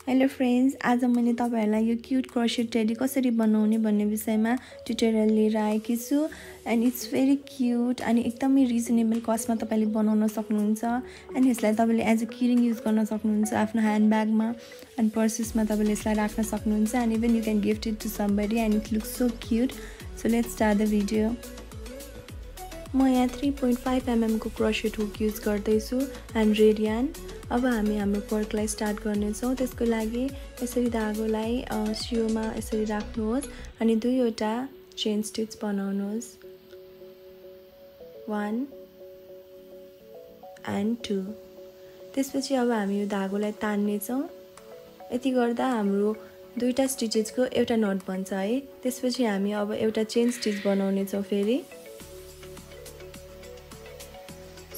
Hello friends, आज मैले तपाईहरुलाई यो क्यूट क्रोशेट टेडी कसरी बनाउने भन्ने विषयमा ट्युटोरियल लिएर आएकी छु। एन्ड इट्स भेरी क्यूट अनि एकदमै रिजनेबल कस्टमा तपाईले बनाउन सक्नुहुन्छ। एन्ड यसलाई तपाईले एज अ किरिङ युज गर्न सक्नुहुन्छ आफ्नो ह्यान्ड ब्यागमा एन्ड पर्सेसमा तपाईले यसलाई राख्न सक्नुहुन्छ। And even you can gift it to somebody and it looks so cute. So let's start the video. म यहाँ 3.5 mm को क्रोशेट हुक युज गर्दैछु एन्ड रेडियन। अब हामी हाम्रो वर्कलाई स्टार्ट गर्नेछौँ। त्यसको लागि यसरी धागोलाई सियोमा यसरी राख्नुहोस् अनि दुईवटा चेन स्टिच बनाउनुहोस्, 1 and 2। त्यसपछि अब हामी यो धागोलाई तान्नेछौँ। यति गर्दा हाम्रो दुईटा स्टिचेसको एउटा नट बन्छ है। त्यसपछि हामी अब एउटा चेन स्टिच बनाउनेछौँ फेरि।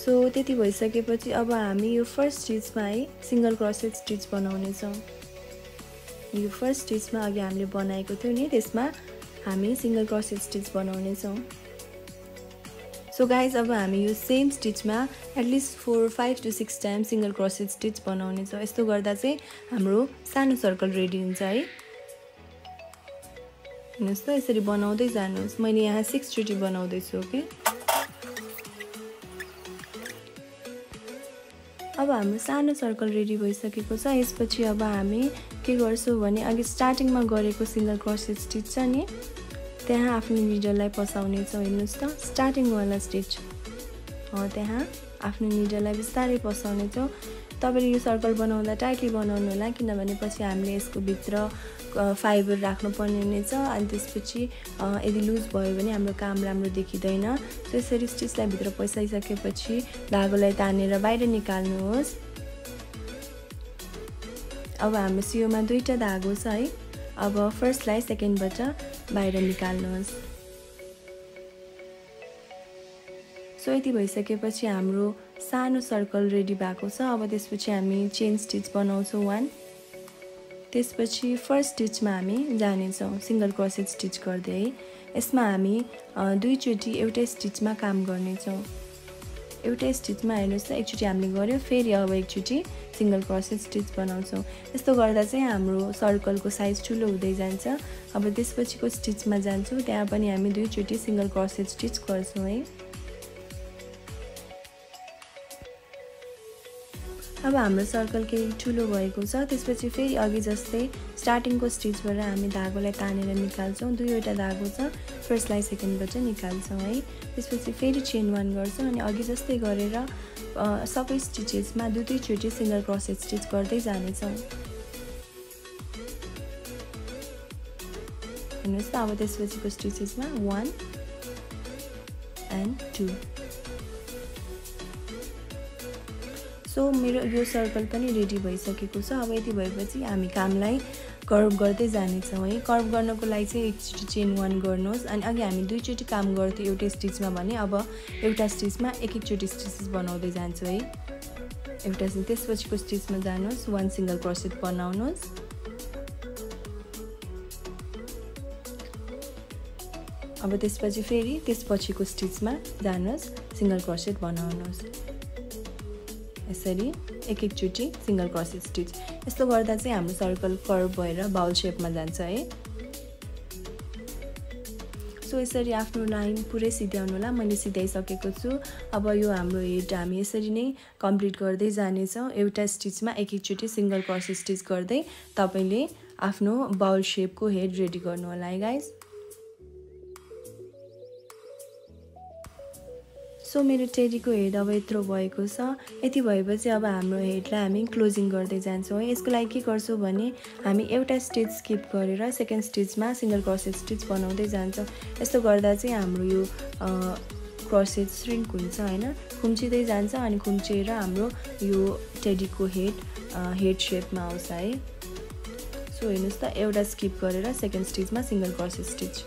सो त्यति भइसकेपछि अब हामी यो फर्स्ट स्टिचमा है सिंगल क्रोशेट स्टिच बनाउनेछौँ। यो फर्स्ट स्टिचमा अघि हामीले बनाएको थियो नि त्यसमा हामी सिंगल क्रोशेट स्टिच बनाउनेछौँ। सो गाइज अब हामी यो सेम स्टिचमा at least 5 to 6 time single crochet stitch बनाउनेछौँ। यस्तो गर्दा चाहिँ हाम्रो सानो सर्कल रेडी हुन्छ है। हेर्नुस् त यसरी बनाउँदै जानुहोस्। मैले यहाँ 6 चोटी बनाउँदै छु। ओके, अब हाम्रो सानो सर्कल रेडी भइसकेको छ। यसपछि अब हामी के गर्छौँ भने अघि स्टार्टिङमा गरेको सिंगल क्रोशेट स्टिच छ नि त्यहाँ आफ्नो निडललाई पसाउने छौँ। हेर्नुस् त स्टार्टिङ वाला स्टिच त्यहाँ आफ्नो निडललाई बिस्तारै पसाउने छौँ। तपाईले यो सर्कल बनाउँदा टाइटली बनाउनु होला किनभने पछि हामीले यसको भित्र फाइबर राख्नु पर्ने हुनेछ अनि त्यसपछि यदि लुज भयो भने हाम्रो काम राम्रो देखिँदैन। सो यसरी स्टिचलाई भित्र पसाइसकेपछि धागोलाई तानेर बाहिर निकाल्नुहोस्। अब हाम्रो सियोमा दुईटा धागो छ है। अब फर्स्टलाई सेकेन्डबाट बाहिर निकाल्नुहोस्। सो यति भइसकेपछि हाम्रो सानो सर्कल रेडी भएको छ। अब त्यसपछि हामी चेन स्टिच बनाउँछौँ 1। त्यसपछि फर्स्ट स्टिचमा हामी जानेछौँ सिंगल क्रोशेट स्टिच गर्दै है। यसमा हामी दुई चोटी एउटै स्टिचमा काम गर्नेछौँ। एउटै स्टिचमा हेर्नुहोस् त एकचोटि हामीले गर्यो फेरि अब एकचोटि सिंगल क्रोशेट स्टिच बनाउँछौँ। यस्तो गर्दा चाहिँ हाम्रो सर्कलको साइज ठुलो हुँदै जान्छ। अब त्यसपछिको स्टिचमा जान्छौँ त्यहाँ पनि हामी दुई चोटी सिंगल क्रोशेट स्टिच गर्छौँ है। अब हाम्रो सर्कल केही ठुलो भएको छ। त्यसपछि फेरि अघि जस्तै स्टार्टिङको स्टिचबाट हामी धागोलाई तानेर निकाल्छौँ। दुईवटा धागो छ, फर्स्टलाई सेकेन्डबाट निकाल्छौँ है। त्यसपछि फेरि चेन 1 गर्छौँ अनि अघि जस्तै गरेर सबै स्टिचेसमा दुई चोटी सिंगल क्रोशेट स्टिच गर्दै जानेछौँ। हेर्नुहोस् त अब त्यसपछिको स्टिचेसमा 1 and 2। सो मेरो यो सर्कल पनि रेडी भइसकेको छ। अब यति भएपछि हामी कामलाई कर्भ गर्दै जानेछौँ है। कर्भ गर्नको लागि चाहिँ एकचोटि चेन 1 गर्नुहोस् अनि अघि हामी दुई चोटी काम गर्थ्यौँ एउटै स्टिचमा भने अब एउटा स्टिचमा एक चोटी स्टिचेस बनाउँदै जान्छु है। एउटा त्यसपछिको स्टिचमा जानुहोस् 1 सिंगल क्रोशेट बनाउनुहोस्। अब त्यसपछि फेरि त्यसपछिको स्टिचमा जानुहोस् सिंगल क्रोशेट बनाउनुहोस्। यसरी एक चोटी सिंगल क्रोशेट स्टिच। यस्तो गर्दा चाहिँ हाम्रो सर्कल कर्भ भएर बाउल शेपमा जान्छ है। सो यसरी आफ्नो लाइन पुरै सिध्याउनु होला। मैले सिध्याइसकेको छु। अब यो हाम्रो हेड हामी यसरी नै कम्प्लिट गर्दै जानेछौँ। एउटा स्टिचमा एक चोटी सिंगल क्रोशेट स्टिच गर्दै तपाईले आफ्नो बाउल शेपको हेड रेडी गर्नु होला है गाइज। सो मेरो टेडीको हेड अब यत्रो भएको छ। यति भएपछि अब हाम्रो हेडलाई हामी क्लोजिङ गर्दै जान्छौँ है। यसको लागि के गर्छौँ भने हामी एउटा स्टिच स्किप गरेर सेकेन्ड स्टिचमा सिंगल क्रोशेट स्टिच बनाउँदै जान्छौँ। यस्तो गर्दा चाहिँ हाम्रो यो क्रोशेट श्रिङ्क हुन्छ हैन, खुम्चिँदै जान्छ अनि खुम्चिएर हाम्रो यो टेडीको हेड शेपमा आउँछ है। सो हेर्नुहोस् त एउटा स्किप गरेर सेकेन्ड स्टिचमा सिंगल क्रोशेट स्टिच।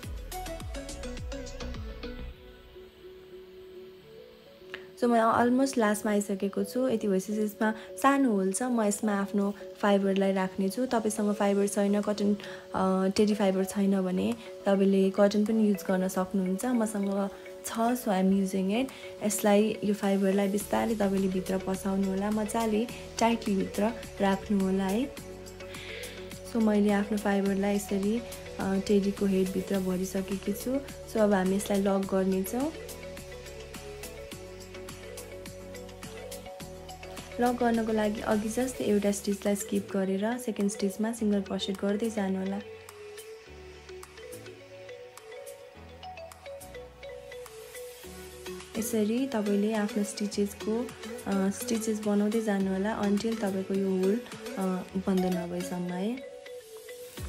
सो म अलमोस्ट लास्टमा आइसकेको छु। यति भएपछि यसमा सानो होल छ। म यसमा आफ्नो फाइबरलाई राख्नेछु। तपाईसँग फाइबर छैन, कटन टेडी फाइबर छैन भने तपाईले कटन पनि युज गर्न सक्नुहुन्छ। मसँग छ, so I am using it. यसलाई यो फाइबरलाई बिस्तारै तपाईले भित्र पसाउनु होला, मजाले टाइटली भित्र राख्नु होला है। सो मैले आफ्नो फाइबरलाई यसरी टेडीको हेडभित्र भरिसकेकी छु। सो अब हामी यसलाई लक गर्नेछौँ। लक गर्नको लागि अघि जस्तै एउटा स्टिचलाई स्किप गरेर सेकेन्ड स्टिचमा सिंगल क्रोसेट गर्दै जानु होला। यसरी तपाईले आफ्नो स्टिचेस बनाउँदै जानु होला अन्टिल तपाईको यो होल बन्द नभएसम्म है।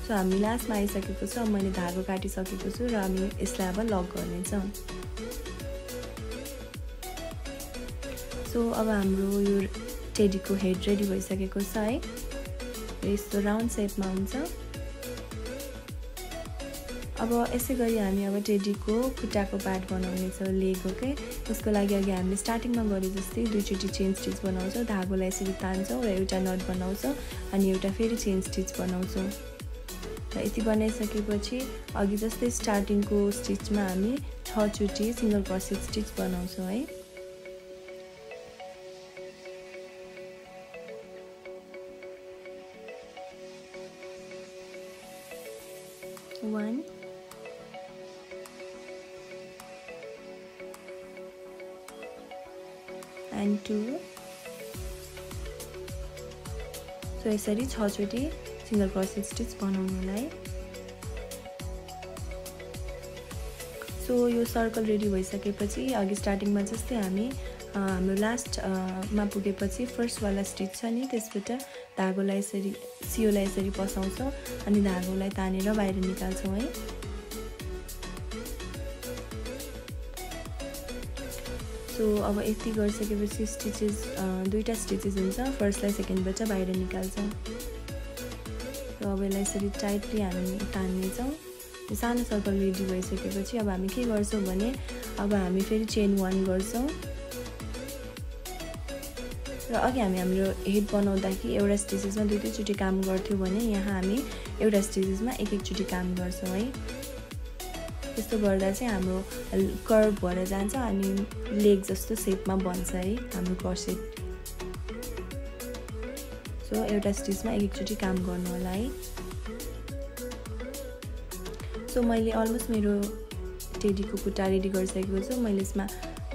सो हामी लास्टमा आइसकेको छ। मैले धागो काटिसकेको छु र हामी यसलाई अब लक गर्नेछौँ। सो अब हाम्रो यो टेडीको हेड रेडी भइसकेको छ है। यस्तो राउन्ड सेपमा हुन्छ। अब यसै गरी हामी अब टेडीको खुट्टाको पार्ट बनाउनेछौँ, लेग ओके। यसको लागि अघि हामीले स्टार्टिङमा गरे जस्तै दुईचोटि चेन स्टिच बनाउँछौँ, धागोलाई यसरी तान्छौँ र एउटा नट बनाउँछौँ अनि एउटा फेरि चेन स्टिच बनाउँछौँ। र यति बनाइसकेपछि अघि जस्तै स्टार्टिङको स्टिचमा हामी 6 चोटि सिंगल क्रोसेट स्टिच बनाउँछौँ है। 1 and 2। सो यसरी 6 चोटि सिंगल क्रोसेट स्टिच बनाउनुलाई। सो यो सर्कल रेडी भइसकेपछि अघि स्टार्टिङमा जस्तै हामी हाम्रो लास्टमा पुगेपछि फर्स्ट वाला स्टिच छ नि त्यसबाट धागोलाई यसरी सियोलाई यसरी पसाउँछौँ अनि धागोलाई तानेर बाहिर निकाल्छौँ है। सो अब यति गरिसकेपछि स्टिचेस दुईटा स्टिचेस हुन्छ, फर्स्टलाई सेकेन्डबाट बाहिर निकाल्छौँ। सो अब यसलाई यसरी टाइटली हामी तान्नेछौँ। यो सानो सर्कल रेडी भइसकेपछि अब हामी के गर्छौँ भने अब हामी फेरि चेन 1 गर्छौँ र अघि हामी हाम्रो हेड बनाउँदाखेरि एउटा स्टिचेसमा दुईचोटि काम गर्थ्यौँ भने यहाँ हामी एउटा स्टिचेसमा एक चोटि काम गर्छौँ है। त्यस्तो गर्दा चाहिँ हाम्रो कर्भ भएर जान्छ अनि लेग जस्तो सेपमा बन्छ है हाम्रो क्रोसेट। सो एउटा स्टिचमा एक चोटि काम गर्नु होला है। सो मैले अलमोस्ट मेरो टेडीको खुट्टा रेडी गरिसकेको छु। मैले यसमा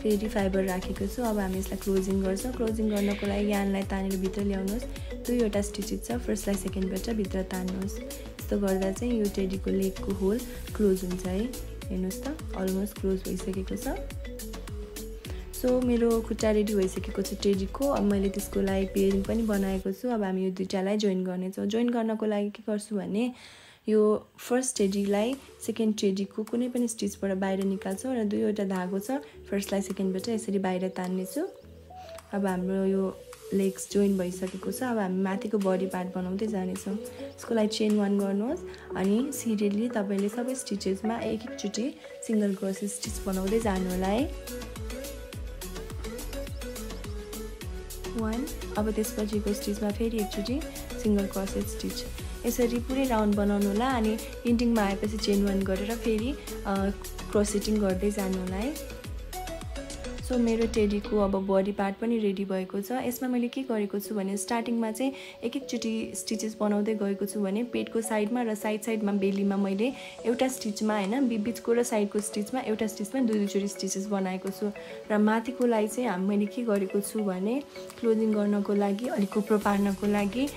फेरि फाइबर राखेको छु। अब हामी यसलाई क्लोजिङ गर्छौँ। क्लोजिङ गर्नको लागि यानलाई तानेर भित्र ल्याउनुहोस्। दुईवटा स्टिचेस छ, फर्स्टलाई सेकेन्डबाट भित्र तान्नुहोस्। यस्तो गर्दा चाहिँ यो टेडीको लेगको होल क्लोज हुन्छ है। हेर्नुहोस् त अलमोस्ट क्लोज भइसकेको छ। सो मेरो खुट्टा रेडी भइसकेको छ टेडीको। अब मैले त्यसको लागि पेयरिङ पनि बनाएको छु। अब हामी यो दुईटालाई जोइन गर्नेछौँ। जोइन गर्नको लागि के गर्छु भने यो फर्स्ट टेडीलाई सेकेन्ड टेडीको कुनै पनि स्टिचबाट बाहिर निकाल्छौँ र दुईवटा धागो छ, फर्स्टलाई सेकेन्डबाट यसरी बाहिर तान्नेछु। अब हाम्रो यो लेग्स जोइन भइसकेको छ। अब हामी माथिको बडी पार्ट बनाउँदै जानेछौँ। यसको लागि चेन 1 गर्नुहोस् अनि सिरियली तपाईँले सबै स्टिचेसमा एक चोटि सिंगल क्रोसेट स्टिच बनाउँदै जानु होला है। 1। अब त्यसपछिको स्टिचमा फेरि एकचोटि सिंगल क्रोसेट स्टिच। यसरी पुरै राउन्ड बनाउनु होला अनि इन्डिङमा आएपछि चेन 1 गरेर फेरि क्रोसेटिङ गर्दै जानु होला है। सो मेरो टेडीको अब बडी पार्ट पनि रेडी भएको छ। यसमा मैले के गरेको छु भने स्टार्टिङमा चाहिँ एक चोटि स्टिचेस बनाउँदै गएको छु भने पेटको साइडमा र साइडमा बेलीमा मैले एउटा स्टिचमा हैन बिचको र साइडको स्टिचमा एउटा स्टिचमा दुईचोटि स्टिचेस बनाएको छु र माथिकोलाई चाहिँ मैले के गरेको छु भने क्लोजिङ गर्नको लागि अलिक कुप्रो पार्नको लागि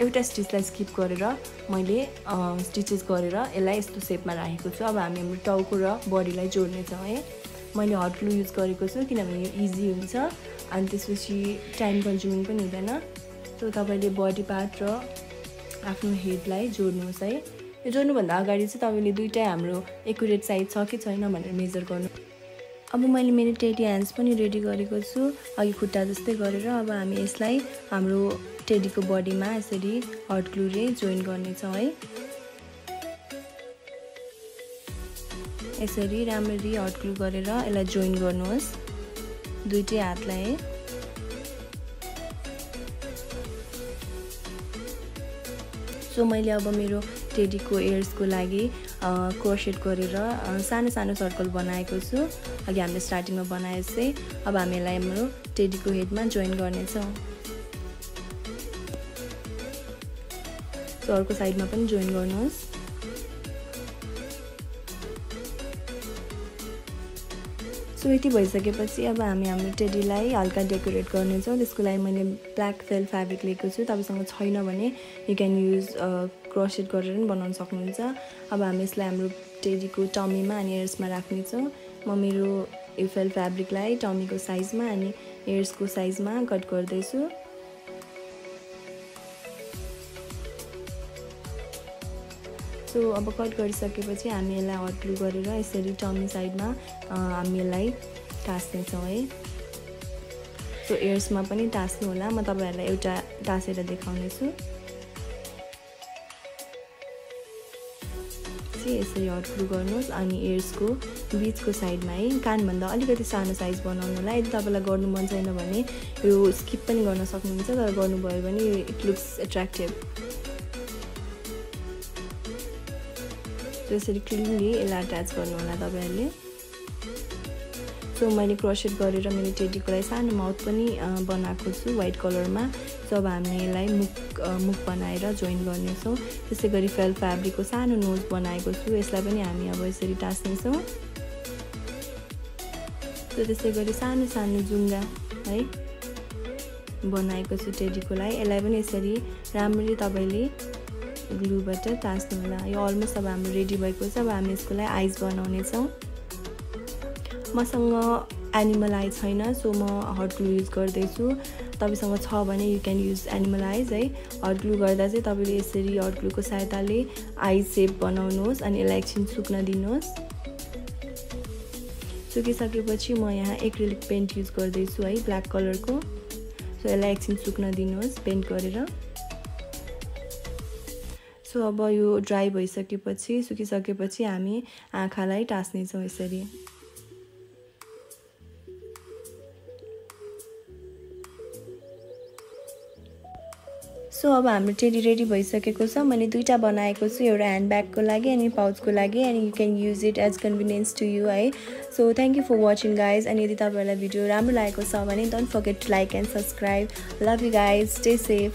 एउटा स्टिचलाई स्किप गरेर मैले स्टिचेस गरेर यसलाई यस्तो सेपमा राखेको छु। अब हामी हाम्रो टाउको र बडीलाई जोड्ने छौँ है। मैले हट ग्लु युज गरेको छु किनभने यो इजी हुन्छ अनि त्यसपछि टाइम कन्ज्युमिङ पनि हुँदैन। सो तपाईले बडी पार्ट र आफ्नो हेडलाई जोड्नुहोस् है। यो जोड्नुभन्दा अगाडि चाहिँ तपाईले दुईटै हाम्रो एक्युरेट साइज छ कि छैन भनेर मेजर गर्नु। अब मैले मेरो टेडी ह्यान्ड्स पनि रेडी गरेको छु अघि खुट्टा जस्तै गरेर। अब हामी यसलाई हाम्रो टेडीको बडीमा यसरी हट ग्लुले जोइन गर्नेछौँ है। यसरी राम्ररी हट ग्लु गरेर यसलाई जोइन गर्नुहोस् दुईटै हातलाई है। सो मैले अब मेरो टेडीको एयर्सको लागि क्रोसेट गरेर सानो सानो सर्कल बनाएको छु। अघि हामीले स्टार्टिङमा बनाए जस्तै अब हामी यसलाई हाम्रो टेडीको हेडमा जोइन गर्नेछौँ। सो अर्को साइडमा पनि जोइन गर्नुहोस्। सो यति भइसकेपछि अब हामी हाम्रो टेडीलाई हल्का डेकोरेट गर्नेछौँ। त्यसको लागि मैले ब्ल्याक फेल फ्याब्रिक लिएको छु। तपाईसँग छैन भने यु क्यान युज क्रसेट गरेर पनि बनाउन सक्नुहुन्छ। अब हामी यसलाई हाम्रो टेडीको टमीमा अनि इयर्समा राख्नेछौँ। म मेरो यो फेल फ्याब्रिकलाई टमीको साइजमा अनि इयर्सको साइजमा कट गर्दैछु। सो अब कट गरिसकेपछि हामी यसलाई हट ग्लु गरेर यसरी टमी साइडमा हामी यसलाई टाँस्नेछौँ है। सो इयर्समा पनि टाँस्नु होला। म तपाईहरुलाई एउटा टाँसेर देखाउनेछु। यसरी हट ग्लु गर्नुहोस् अनि इयर्सको बीचको साइडमा है कानभन्दा अलिकति सानो साइज बनाउनु होला। यदि तपाईलाई गर्नु मन छैन भने यो स्किप पनि गर्न सक्नुहुन्छ, तर गर्नुभयो भने इट लुक्स एट्र्याक्टिभ। यसरी क्लिनली यसलाई अट्याच गर्नु होला तपाईहरुले। सो मैले क्रोसेट गरेर मेरो टेडीको लागि सानो माउथ पनि बनाएको छु व्हाइट कलरमा। सो अब हामीले यसलाई मुख बनाएर जोइन गर्नेछौँ। त्यसै गरी फेल फ्याब्रिकको सानो नोज बनाएको छु, यसलाई पनि हामी अब यसरी टाँस्नेछौँ। सो त्यसै गरी सानो सानो जुङ्गा है बनाएको छु टेडीको लागि। यसलाई पनि यसरी राम्ररी तपाईले ग्लुबाट टाँस्नु होला। यो अलमोस्ट अब हाम्रो रेडी भएको छ। अब हामी यसको लागि आइज बनाउने छौँ। मसँग एनिमल आई छैन, सो म हट ग्लु युज गर्दैछु। तपाईसँग छ भने यु क्यान युज एनिमल आइज है। हट ग्लु गर्दा चाहिँ तपाईले यसरी हट ग्लुको सहायताले आइज सेप बनाउनुहोस् अनि यसलाई एकछिन सुक्न दिनुहोस्। सुकिसकेपछि म यहाँ एक्रिलिक पेन्ट युज गर्दैछु है ब्ल्याक कलरको। सो यसलाई एकछिन सुक्न दिनुहोस् पेन्ट गरेर। सो अब यो ड्राई भइसकेपछि सुकिसकेपछि हामी आँखालाई टाँस्नेछौँ यसरी। सो अब हाम्रो टेडी रेडी भइसकेको छ। मैले दुईटा बनाएको छु, एउटा ह्यान्डब्यागको लागि अनि पाउचको लागि, अनि you can use it as convenience to you है। So thank you for watching guys. अनि यदि तपाईँहरूलाई भिडियो राम्रो लागेको छ भने don't forget to like and subscribe. Love you guys, stay safe.